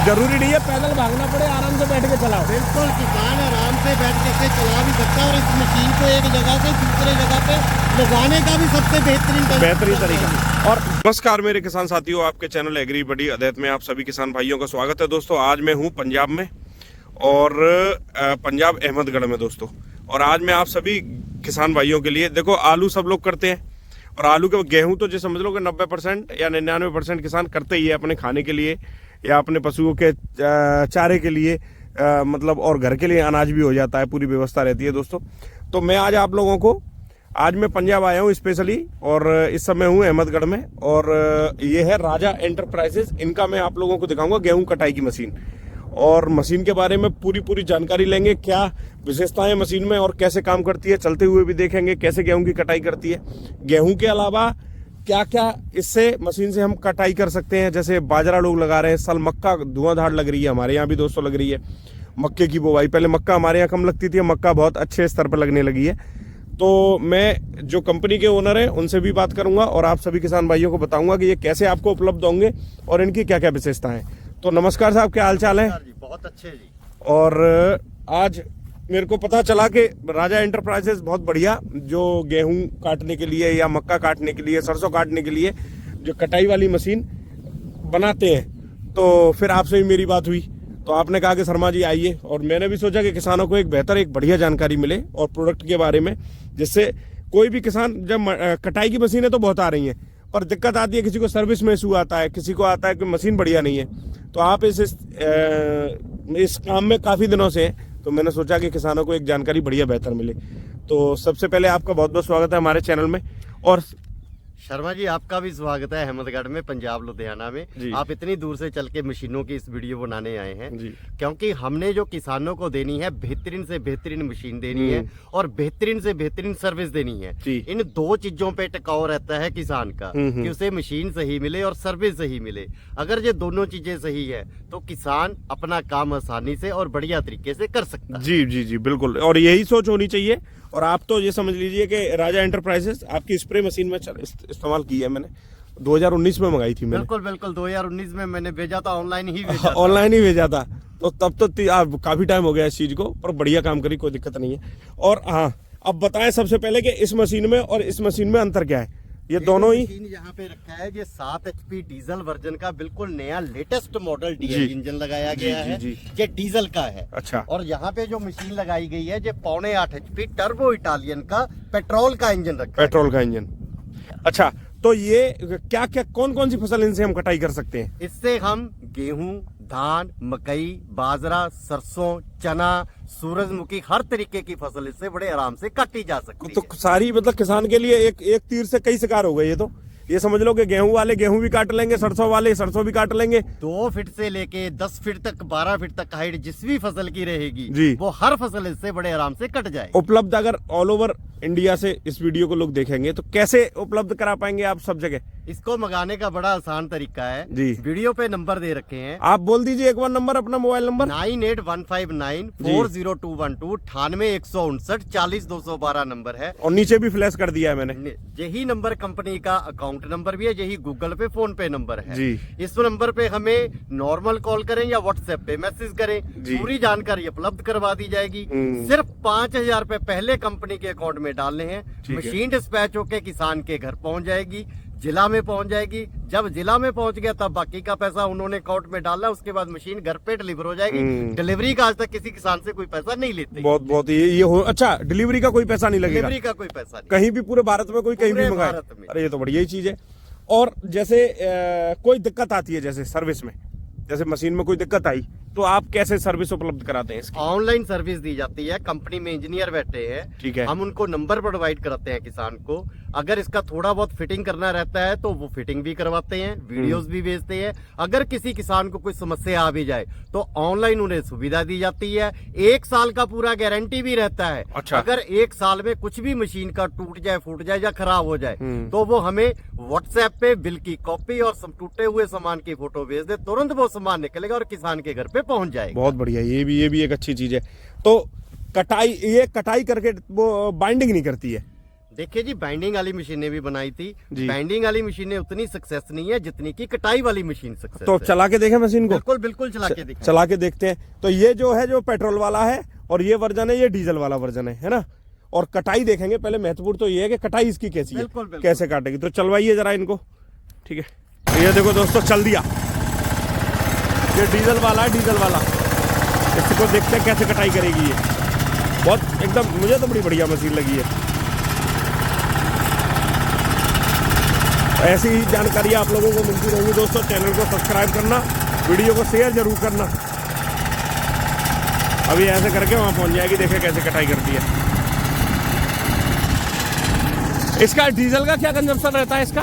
जरूरी नहीं है पैदल भागना पड़े, आराम से बैठ के चलाओ। बिल्कुल, किसान आराम से बैठ के चला भी सकता है और इस मशीन को एक जगह से दूसरे जगह पे लगाने का भी सबसे बेहतरीन तरीका। और नमस्कार मेरे किसान साथियों, आपके चैनल एग्री बडी अदैत में आप सभी किसान भाइयों का स्वागत है। दोस्तों आज मैं हूँ पंजाब में और पंजाब अहमदगढ़ में दोस्तों, और आज मैं आप सभी किसान भाइयों के लिए, देखो आलू सब लोग करते हैं और आलू के गेहूं तो जो समझ लो कि 90% या 99% किसान करते ही है अपने खाने के लिए या अपने पशुओं के चारे के लिए, मतलब और घर के लिए अनाज भी हो जाता है, पूरी व्यवस्था रहती है दोस्तों। तो मैं आज आप लोगों को, आज मैं पंजाब आया हूँ स्पेशली और इस समय हूँ अहमदगढ़ में, और ये है राजा एंटरप्राइजेस। इनका मैं आप लोगों को दिखाऊंगा गेहूं कटाई की मशीन, और मशीन के बारे में पूरी जानकारी लेंगे, क्या विशेषताएं मशीन में और कैसे काम करती है, चलते हुए भी देखेंगे कैसे गेहूं की कटाई करती है। गेहूं के अलावा क्या क्या इससे मशीन से हम कटाई कर सकते हैं, जैसे बाजरा लोग लगा रहे हैं, साल मक्का धुआंधार लग रही है, हमारे यहाँ भी दोस्तों लग रही है मक्के की बुवाई। पहले मक्का हमारे यहाँ कम लगती थी, मक्का बहुत अच्छे स्तर पर लगने लगी है। तो मैं जो कंपनी के ओनर हैं उनसे भी बात करूंगा और आप सभी किसान भाइयों को बताऊंगा कि ये कैसे आपको उपलब्ध होंगे और इनकी क्या क्या विशेषताएं। तो नमस्कार साहब, क्या हाल चाल है? बहुत अच्छे जी। और आज मेरे को पता चला कि राजा एंटरप्राइजेस बहुत बढ़िया जो गेहूं काटने के लिए या मक्का काटने के लिए, सरसों काटने के लिए जो कटाई वाली मशीन बनाते हैं। तो फिर आपसे भी मेरी बात हुई तो आपने कहा कि शर्मा जी आइए, और मैंने भी सोचा कि किसानों को एक बेहतर, एक बढ़िया जानकारी मिले और प्रोडक्ट के बारे में, जिससे कोई भी किसान, जब कटाई की मशीनें तो बहुत आ रही हैं पर दिक्कत आती है, किसी को सर्विस में इशू आता है, किसी को आता है कि मशीन बढ़िया नहीं है। तो आप इस काम में काफ़ी दिनों से हैं, तो मैंने सोचा कि किसानों को एक जानकारी बढ़िया बेहतर मिले। तो सबसे पहले आपका बहुत बहुत स्वागत है हमारे चैनल में। और शर्मा जी आपका भी स्वागत है अहमदगढ़ में, पंजाब लुधियाना में। आप इतनी दूर से चल के मशीनों की इस वीडियो बनाने आए हैं क्योंकि हमने जो किसानों को देनी है बेहतरीन से बेहतरीन मशीन देनी है और बेहतरीन से बेहतरीन सर्विस देनी है। इन दो चीजों पे टिकाऊ रहता है किसान का कि उसे मशीन सही मिले और सर्विस सही मिले। अगर ये दोनों चीजें सही है तो किसान अपना काम आसानी से और बढ़िया तरीके से कर सकता है। जी बिल्कुल, और यही सोच होनी चाहिए। और आप तो ये समझ लीजिए कि राजा एंटरप्राइजेस आपकी स्प्रे मशीन में इस्तेमाल की है मैंने, 2019 में मंगाई थी मैंने। बिल्कुल 2019 में मैंने भेजा था, ऑनलाइन ही भेजा था। ऑनलाइन ही भेजा था, तो तब तो काफी टाइम हो गया इस चीज को, पर बढ़िया काम करी, कोई दिक्कत नहीं है। और हाँ, अब बताएं सबसे पहले कि इस मशीन में और इस मशीन में अंतर क्या है। ये दोनों ही मशीन यहाँ पे रखा है, ये 7 HP डीजल वर्जन का बिल्कुल नया लेटेस्ट मॉडल डीजल इंजन लगाया गया है। ये डीजल का है। अच्छा। और यहाँ पे जो मशीन लगाई गई है ये 7.5 HP टर्बो इटालियन का पेट्रोल का इंजन रखा है। पेट्रोल का इंजन। अच्छा, तो ये क्या क्या कौन सी फसल इनसे हम कटाई कर सकते हैं? इससे हम गेहूं, धान, मकई, बाजरा, सरसों, चना, सूरजमुखी, हर तरीके की फसल इससे बड़े आराम से काटी जा सकती है। तो सारी मतलब किसान के लिए एक तीर से कई शिकार हो गए। ये तो ये समझ लो कि गेहूं वाले गेहूं भी काट लेंगे, सरसों वाले सरसों भी काट लेंगे। 2 फीट से लेके 10 फीट तक, 12 फीट तक हाइट जिस भी फसल की रहेगी वो हर फसल इससे बड़े आराम से कट जाए। उपलब्ध अगर ऑल ओवर इंडिया से इस वीडियो को लोग देखेंगे तो कैसे उपलब्ध करा पाएंगे आप सब जगह? इसको मंगाने का बड़ा आसान तरीका है जी। वीडियो पे नंबर दे रखे हैं, आप बोल दीजिए एक बार नंबर, अपना मोबाइल नंबर। 9815940212 98 159 40 212 नंबर है, और नीचे भी फ्लैश कर दिया है मैंने। यही नंबर कंपनी का अकाउंट नंबर भी है, यही गूगल पे, फोन पे नंबर है जी। इस नंबर पे हमें नॉर्मल कॉल करें या व्हाट्सएप पे मैसेज करें, पूरी जानकारी उपलब्ध करवा दी जाएगी। सिर्फ 5000 रुपए पहले कंपनी के अकाउंट में डालने हैं, मशीन डिस्पैच होके किसान के घर पहुंच जाएगी, जिला में पहुंच जाएगी। जब जिला में पहुंच गया तब बाकी का पैसा उन्होंने अकाउंट में डाला, उसके बाद मशीन घर पे डिलीवर हो जाएगी। डिलीवरी का आज तक किसी किसान से कोई पैसा नहीं लेते। बहुत ये हो। अच्छा, डिलीवरी का कोई पैसा नहीं लगेगा? डिलीवरी का कोई पैसा नहीं, कहीं भी पूरे भारत में कोई कहीं भी मंगाए। अरे ये तो बढ़िया ही चीज है। और जैसे कोई दिक्कत आती है, जैसे सर्विस में, जैसे मशीन में कोई दिक्कत आई तो आप कैसे सर्विस उपलब्ध कराते हैं इसकी? ऑनलाइन सर्विस दी जाती है, कंपनी में इंजीनियर बैठे हैं, ठीक है। हम उनको नंबर प्रोवाइड कराते हैं किसान को। अगर इसका थोड़ा बहुत फिटिंग करना रहता है तो वो फिटिंग भी करवाते हैं, वीडियोस भी भेजते हैं। अगर किसी किसान को कोई समस्या आ भी जाए तो ऑनलाइन उन्हें सुविधा दी जाती है। 1 साल का पूरा गारंटी भी रहता है। अच्छा। अगर 1 साल में कुछ भी मशीन का टूट जाए, फूट जाए या खराब हो जाए तो वो हमें व्हाट्सएप पे बिल की कॉपी और टूटे हुए सामान की फोटो भेज दे, तुरंत वो सामान निकलेगा और किसान के घर पे पहुंच जाएगा। बहुत बढ़िया, ये भी एक अच्छी चीज है। तो कटाई करके वो बाइंडिंग नहीं करती है? देखिए जी, बाइंडिंग वाली मशीनें भी बनाई थी। बाइंडिंग वाली मशीनें उतनी सक्सेस नहीं है जितनी की कटाई वाली मशीन सक्सेस तो चला के देखें मशीन को? बिल्कुल बिल्कुल चला के दिखाएं। चला के देखते हैं। तो ये जो है जो पेट्रोल वाला है और ये वर्जन है, ये डीजल वाला वर्जन है ना। और कटाई देखेंगे पहले। महत्वपूर्ण तो ये है कि कटाई इसकी कैसी है, कैसे काटेगी। तो चलवाइए जरा इनको, ठीक है। तो ये देखो दोस्तों, चल दिया। ये डीजल वाला है, डीजल वाला। इसको देखते हैं कैसे कटाई करेगी ये। बहुत एकदम, मुझे तो बड़ी बढ़िया मशीन लगी है। ऐसी ही जानकारी आप लोगों को मिलती रहेगी दोस्तों। चैनल को सब्सक्राइब करना, वीडियो को शेयर जरूर करना। अभी ऐसे करके वहां पहुंच जाएगी। देखिए कैसे कटाई करती है। इसका डीजल का क्या कंजप्शन रहता है इसका?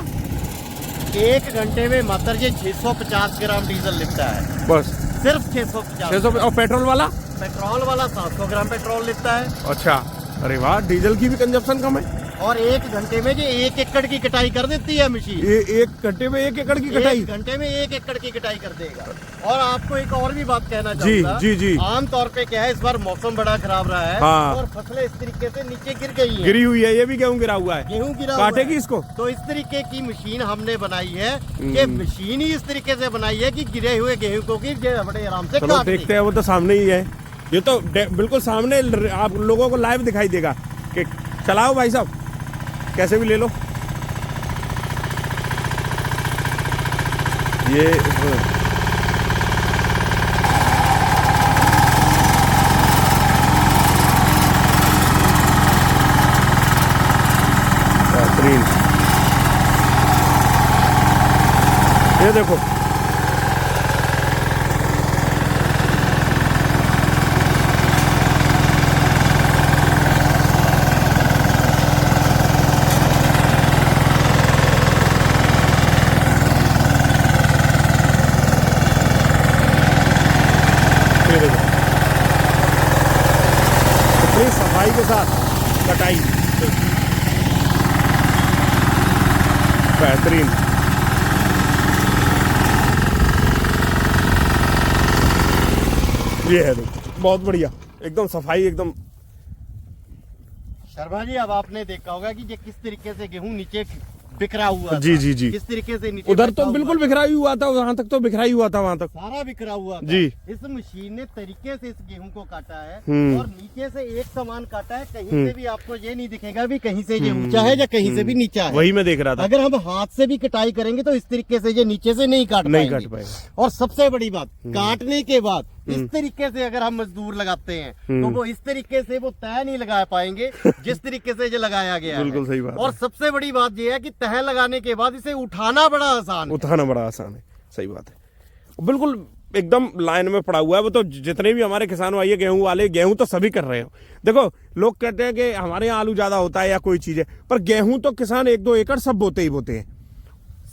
1 घंटे में मात्र जी 650 ग्राम डीजल लिखता है, बस सिर्फ 650। 600। और पेट्रोल वाला? पेट्रोल वाला 700 ग्राम पेट्रोल लिखता है। अच्छा, अरे वाह, डीजल की भी कंजप्शन कम है। और 1 घंटे में जी 1 एकड़ की कटाई कर देती है मशीन। ये 1 घंटे में 1 एकड़ की कटाई? 1 घंटे में 1 एकड़ की कटाई कर देगा। और आपको एक और भी बात कहना जी चाहूंगा। जी जी। आमतौर पे क्या है, इस बार मौसम बड़ा खराब रहा है। हाँ। और फसलें इस तरीके से नीचे गिर गई हैं। गिरी हुई है। ये भी गेहूं गिरा हुआ है। गेहूं गिरा हुआ काटेगी है। इसको? तो इस तरीके की मशीन हमने बनाई है कि मशीन ही इस तरीके से बनाई है कि गिरे हुए गेहूं को की बड़े आराम से चलो काट देखते हैं। वो तो सामने ही है। ये तो बिल्कुल सामने आप लोगों को लाइव दिखाई देगा कि चलाओ भाई साहब, कैसे भी ले लो। ये बेहतरीन। ये देखो, कितनी सफाई के साथ कटाई, बेहतरीन। ये है देखो, बहुत बढ़िया, एकदम सफाई एकदम। शर्मा जी, अब आपने देखा होगा कि ये किस तरीके से गेहूं नीचे बिखरा हुआ जी था। जी जी। किस तरीके से नीचे उधर बिखरा तो बिल्कुल हुआ बिखरा ही हुआ था, वहां तक तो बिखरा ही हुआ था, वहां तक सारा बिखरा हुआ था। जी। इस मशीन ने तरीके से इस गेहूं को काटा है हम्म। और नीचे से एक समान काटा है। कहीं से भी आपको ये नहीं दिखेगा भी कहीं से ये ऊंचा है या कहीं से भी नीचा है। वही मैं देख रहा था। अगर हम हाथ से भी कटाई करेंगे तो इस तरीके से ये नीचे से नहीं काट पाएंगे। और सबसे बड़ी बात, काटने के बाद इस तरीके से अगर हम मजदूर लगाते हैं तो वो इस तरीके से वो तय नहीं लगा पाएंगे जिस तरीके से ये लगाया गया है। बिल्कुल सही बात। और सबसे बड़ी बात ये है कि तह लगाने के बाद इसे उठाना बड़ा आसान है। उठाना बड़ा आसान है, सही बात है। बिल्कुल एकदम लाइन में पड़ा हुआ है। वो तो जितने भी हमारे किसान भाई है, गेहूं वाले, गेहूं तो सभी कर रहे हो। देखो, लोग कहते हैं कि हमारे यहाँ आलू ज्यादा होता है या कोई चीज है, पर गेहूं तो किसान 1-2 एकड़ सब बोते ही बोते हैं।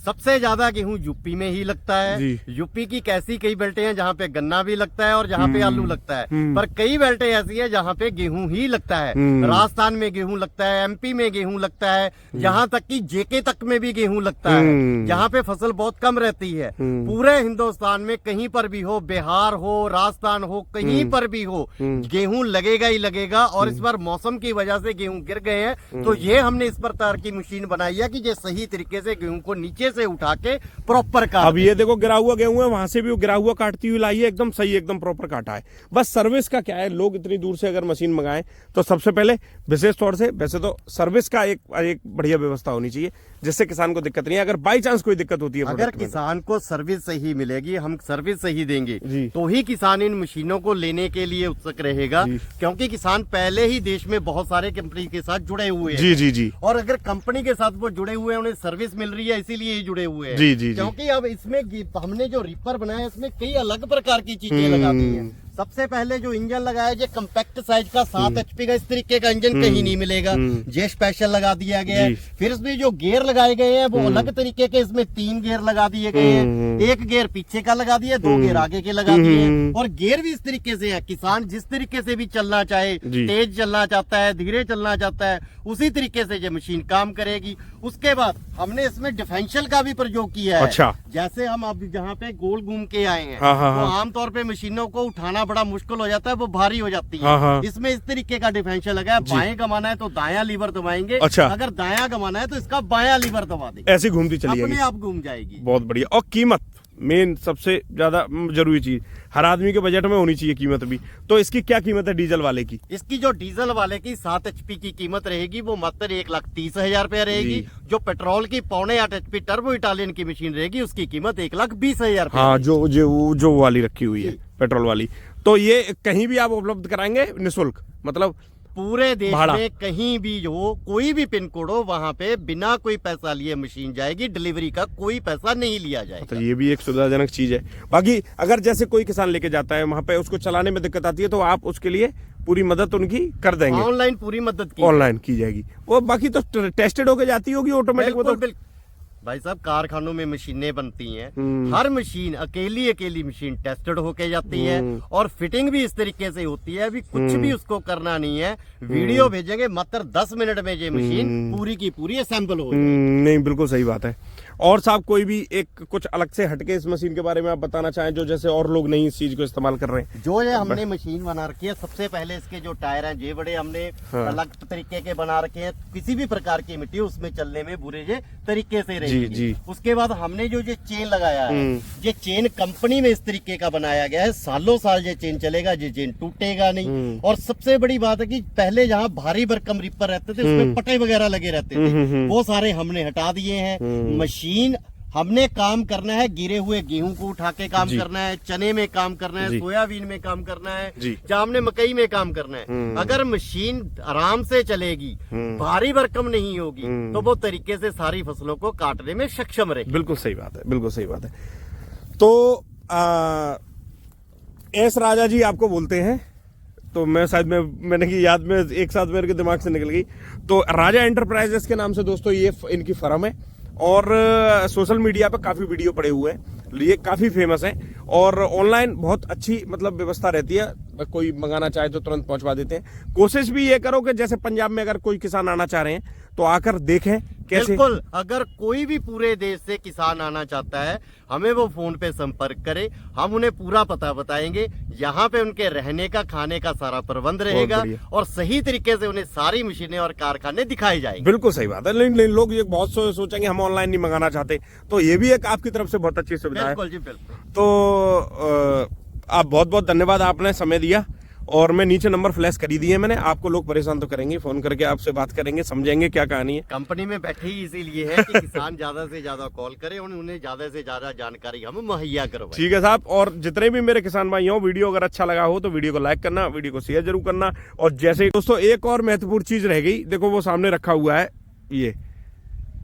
सबसे ज्यादा गेहूं यूपी में ही लगता है। यूपी की कैसी कई बेल्टें हैं जहाँ पे गन्ना भी लगता है और जहाँ पे आलू लगता है, पर कई बेल्टें ऐसी है जहाँ पे गेहूं ही लगता है। राजस्थान में गेहूं लगता है, एमपी में गेहूं लगता है, यहाँ तक कि जेके तक में भी गेहूं लगता है। जहाँ पे फसल बहुत कम रहती है। पूरे हिंदुस्तान में कहीं पर भी हो, बिहार हो, राजस्थान हो, कहीं पर भी हो, गेहूं लगेगा ही लगेगा। और इस बार मौसम की वजह से गेहूं गिर गए हैं, तो ये हमने इस प्रकार की मशीन बनाई है कि ये सही तरीके से गेहूं को नीचे से उठा के प्रॉपर काट। अब ये देखो, गिरा हुआ गेहूं है, वहां से भी वो गिरा हुआ काटती हुई लाई है, एकदम सही, एकदम प्रॉपर काटा है। बस सर्विस का क्या है, लोग इतनी दूर से अगर मशीन मंगाएं तो सबसे पहले विशेष तौर से वैसे तो सर्विस का एक बढ़िया व्यवस्था होनी चाहिए, जिससे किसान को दिक्कत नहीं है। अगर बाई चांस कोई दिक्कत होती है, अगर किसान को सर्विस सही मिलेगी, हम सर्विस सही देंगे, तो ही किसान इन मशीनों को लेने के लिए उत्सुक रहेगा। क्योंकि किसान पहले ही देश में बहुत सारे कंपनी के साथ जुड़े हुए हैं। जी जी जी। और अगर कंपनी के साथ वो जुड़े हुए हैं, उन्हें सर्विस मिल रही है, इसीलिए जुड़े हुए हैं। जी जी। क्योंकि अब इसमें हमने जो रीपर बनाया है, इसमें कई अलग प्रकार की चीजें लगा दी हैं। सबसे पहले जो इंजन लगाया, ये कम्पैक्ट साइज का 7 HP का इस तरीके का इंजन कहीं नहीं मिलेगा, ये स्पेशल लगा दिया गया है। फिर इसमें जो गियर लगाए गए हैं वो अलग तरीके के, इसमें 3 गियर लगा दिए गए हैं। एक गियर पीछे का लगा दिए, 2 गियर आगे के लगा दिए, और गियर भी इस तरीके से है, किसान जिस तरीके से भी चलना चाहे, तेज चलना चाहता है, धीरे चलना चाहता है, उसी तरीके से ये मशीन काम करेगी। उसके बाद हमने इसमें डिफरेंशियल का भी प्रयोग किया है। अच्छा। जैसे हम अब जहाँ पे गोल घूम के आए हैं, हाँ। तो आमतौर पे मशीनों को उठाना बड़ा मुश्किल हो जाता है, वो भारी हो जाती है। हाँ। इसमें इस तरीके का डिफरेंशियल लगा है, बाएं घुमाना है तो दायां लीवर दबाएंगे, अच्छा। अगर दायां घुमाना है तो इसका बायां लीवर दबा देंगे, ऐसी घूमती चली अपने जाएगी, आप घूम जाएगी। बहुत बढ़िया। और कीमत मेन सबसे ज्यादा जरूरी चीज, हर आदमी के बजट में होनी चाहिए कीमत भी। तो इसकी क्या कीमत है डीजल वाले की? इसकी जो डीजल वाले की 7 HP की कीमत रहेगी वो मात्र 1,30,000 रुपया रहेगी। जो पेट्रोल की 6.25 HP टर्बो इटालियन की मशीन रहेगी उसकी कीमत 1,20,000 रुपया। हाँ, जो वाली रखी हुई है पेट्रोल वाली। तो ये कहीं भी आप उपलब्ध कराएंगे निःशुल्क, मतलब पूरे देश में कहीं भी हो, कोई भी पिन कोड हो, वहाँ पे बिना कोई पैसा लिए मशीन जाएगी, डिलीवरी का कोई पैसा नहीं लिया जाएगा। तो ये भी एक सुविधाजनक चीज है। बाकी अगर जैसे कोई किसान लेके जाता है वहाँ पे, उसको चलाने में दिक्कत आती है, तो आप उसके लिए पूरी मदद उनकी कर देंगे? ऑनलाइन पूरी मदद ऑनलाइन की जाएगी वो। बाकी तो टेस्टेड होके जाती होगी ऑटोमेटिक में तो। भाई साहब, कारखानों में मशीनें बनती हैं, हर मशीन अकेली मशीन टेस्टेड होके जाती है, और फिटिंग भी इस तरीके से होती है। अभी कुछ भी उसको करना नहीं है, वीडियो भेजेंगे, मात्र 10 मिनट में ये मशीन पूरी की पूरी असेंबल हो जाएगी। नहीं, बिल्कुल सही बात है। और साहब कोई भी एक कुछ अलग से हटके इस मशीन के बारे में आप बताना चाहें, जो जैसे और लोग नहीं इस चीज को इस्तेमाल कर रहे हैं? जो ये हमने मशीन बना रखी है, सबसे पहले इसके जो टायर हैं ये बड़े हमने अलग तरीके के बना रखे हैं। किसी भी प्रकार की मिट्टी उसमें चलने में बुरे ये तरीके से रहेगी। उसके बाद हमने जो ये चेन लगाया है, ये चेन कंपनी में इस तरीके का बनाया गया है, सालों साल ये चेन चलेगा, ये चेन टूटेगा नहीं। और सबसे बड़ी बात है कि पहले जहाँ भारी भरकम रिपर रहते थे उसमें पटे वगैरह लगे रहते थे, वो सारे हमने हटा दिए हैं। मशीन हमने काम करना है, गिरे हुए गेहूं को उठा के काम करना है, चने में काम करना है, सोयाबीन में काम करना है, जामने मकई में काम करना है। अगर मशीन आराम से चलेगी, भारी भरकम नहीं होगी, तो वो तरीके से सारी फसलों को काटने में सक्षम रहेगी। बिल्कुल सही बात है, बिल्कुल सही बात है। तो एस राजा जी आपको बोलते हैं, तो मैं शायद मैंने की याद में एक साथ मेरे के दिमाग से निकल गई। तो राजा एंटरप्राइजेस के नाम से दोस्तों ये इनकी फर्म है, और सोशल मीडिया पे काफी वीडियो पड़े हुए हैं, ये काफी फेमस है, और ऑनलाइन बहुत अच्छी मतलब व्यवस्था रहती है, कोई मंगाना चाहे तो तुरंत पहुंचवा देते हैं। कोशिश भी ये करो कि जैसे पंजाब में अगर कोई किसान आना चाह रहे हैं तो आकर देखें कैसे। बिल्कुल, अगर कोई भी पूरे देश से किसान आना चाहता है, हमें वो फोन पे संपर्क करे, हम उन्हें पूरा पता बताएंगे, यहाँ पे उनके रहने का, खाने का सारा प्रबंध रहेगा, और सही तरीके से उन्हें सारी मशीनें और कारखाने दिखाए जाएंगे। बिल्कुल सही बात है। लेकिन लोग ये बहुत सोचेंगे हम ऑनलाइन नहीं मंगाना चाहते, तो ये भी एक आपकी तरफ से बहुत अच्छी सुविधा है। बिल्कुल जी, बिल्कुल। तो आप बहुत बहुत धन्यवाद, आपने समय दिया, और मैं नीचे नंबर फ्लैश कर ही दिए मैंने। आपको लोग परेशान तो करेंगे, फोन करके आपसे बात करेंगे, समझेंगे क्या कहानी है। कंपनी में बैठे ही इसीलिए है कि किसान ज्यादा से ज्यादा कॉल करे और उन्हें ज्यादा से ज्यादा जानकारी हम मुहैया करवाएं। ठीक है साहब, और जितने भी मेरे किसान भाई हो, वीडियो अगर अच्छा लगा हो तो वीडियो को लाइक करना, वीडियो को शेयर जरूर करना। और जैसे दोस्तों एक और महत्वपूर्ण चीज रह गई, देखो वो सामने रखा हुआ है ये,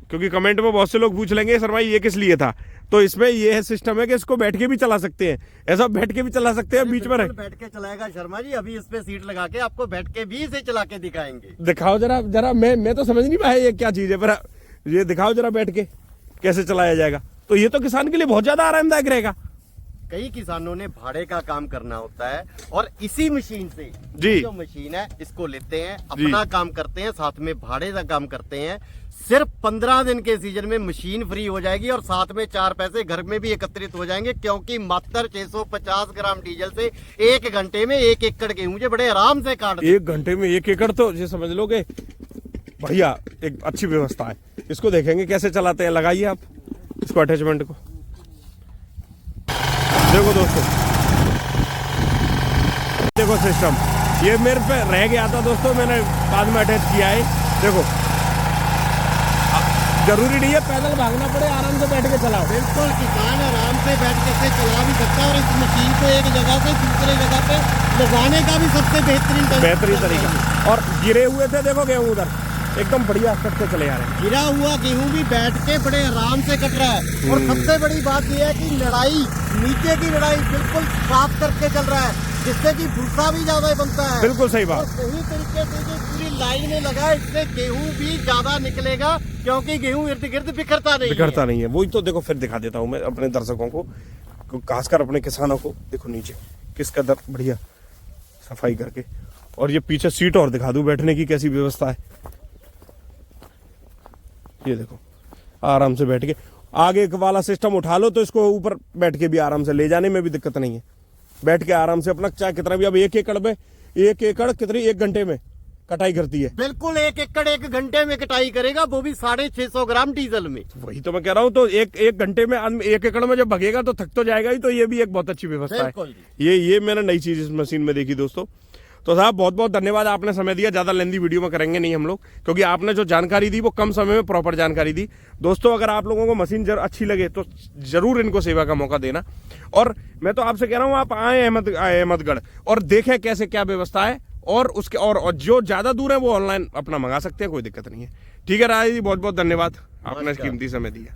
क्योंकि कमेंट में बहुत से लोग पूछ लेंगे सर भाई ये किस लिए था, तो इसमें ये है सिस्टम है कि इसको बैठ के भी चला सकते हैं, ऐसा बैठ के भी चला सकते हैं, बीच में बैठ के चलाएगा शर्मा जी। अभी इस पे सीट लगा के आपको बैठ के भी इसे चला के दिखाएंगे। दिखाओ जरा मैं तो समझ नहीं पाया ये क्या चीज है, पर ये दिखाओ जरा बैठ के कैसे चलाया जाएगा। तो ये तो किसान के लिए बहुत ज्यादा आरामदायक रहेगा। कई किसानों ने भाड़े का काम करना होता है, और इसी मशीन से जी, जो मशीन है इसको लेते हैं, अपना काम करते हैं, साथ में भाड़े का काम करते हैं। सिर्फ 15 दिन के सीजन में मशीन फ्री हो जाएगी, और साथ में 4 पैसे घर में भी एकत्रित हो जाएंगे, क्योंकि मात्र 650 ग्राम डीजल से 1 घंटे में 1 एकड़ गेहूं बड़े आराम से काट 1 घंटे में 1 एकड़, तो ये समझ लो कि बढ़िया एक अच्छी व्यवस्था है। इसको देखेंगे कैसे चलाते हैं, लगाइए आप इसको अटैचमेंट को। देखो दोस्तों, देखो सिस्टम ये मेरे पे रह गया था दोस्तों, मैंने बाद में अटैच किया है। देखो जरूरी नहीं है पैदल भागना पड़े, आराम से बैठ के चलाओ। बिल्कुल, किसान आराम से बैठ के चला भी सकता है, और इस मशीन को एक जगह से दूसरे जगह पे लगाने का भी सबसे बेहतरीन तरीका। और गिरे हुए थे देखो गेहूं उधर, एकदम बढ़िया कटते चले आ रहे हैं। गिरा हुआ गेहूं भी बैठ के बड़े आराम से कट रहा है। और सबसे बड़ी बात यह है कि लड़ाई, नीचे की लड़ाई बिल्कुल साफ करके चल रहा है, जिससे कि भूसा भी ज्यादा बनता है। बिल्कुल सही बात। सही तरीके से जो पूरी लाइन में लगा है, इससे गेहूं भी ज्यादा निकलेगा, क्योंकि गेहूं इर्द गिर्द बिखरता नहीं है। वही तो देखो, फिर दिखा देता हूँ मैं अपने दर्शकों को, खासकर अपने किसानों को। देखो नीचे किस कदर बढ़िया सफाई करके, और ये पीछे सीट और दिखा दूं बैठने की कैसी व्यवस्था है। ये देखो आराम से बैठ के, आगे वाला सिस्टम उठा लो तो इसको ऊपर बैठ के भी आराम से ले जाने में भी दिक्कत नहीं है। बैठ के आराम से अपना चाहे कितना भी, अब 1 एकड़ में 1 एकड़ कितनी 1 घंटे में कटाई करती है। बिल्कुल 1 एकड़ 1 घंटे में कटाई करेगा, वो भी 650 ग्राम डीजल में। वही तो मैं कह रहा हूँ, तो एक घंटे में 1 एकड़ में जब भगेगा तो थक तो जाएगा ही। तो ये भी एक बहुत अच्छी व्यवस्था है। ये मैंने नई चीज इस मशीन में देखी दोस्तों। तो साहब बहुत बहुत धन्यवाद, आपने समय दिया। ज्यादा लेंदी वीडियो में करेंगे नहीं हम लोग, क्योंकि आपने जो जानकारी दी वो कम समय में प्रॉपर जानकारी दी। दोस्तों अगर आप लोगों को मशीन अच्छी लगे तो जरूर इनको सेवा का मौका देना। और मैं तो आपसे कह रहा हूँ, आप आए अहमदगढ़ और देखें कैसे क्या व्यवस्था है, और उसके और जो ज्यादा दूर है वो ऑनलाइन अपना मंगा सकते हैं, कोई दिक्कत नहीं है। ठीक है राजा जी, बहुत बहुत धन्यवाद, आपने कीमती समय दिया।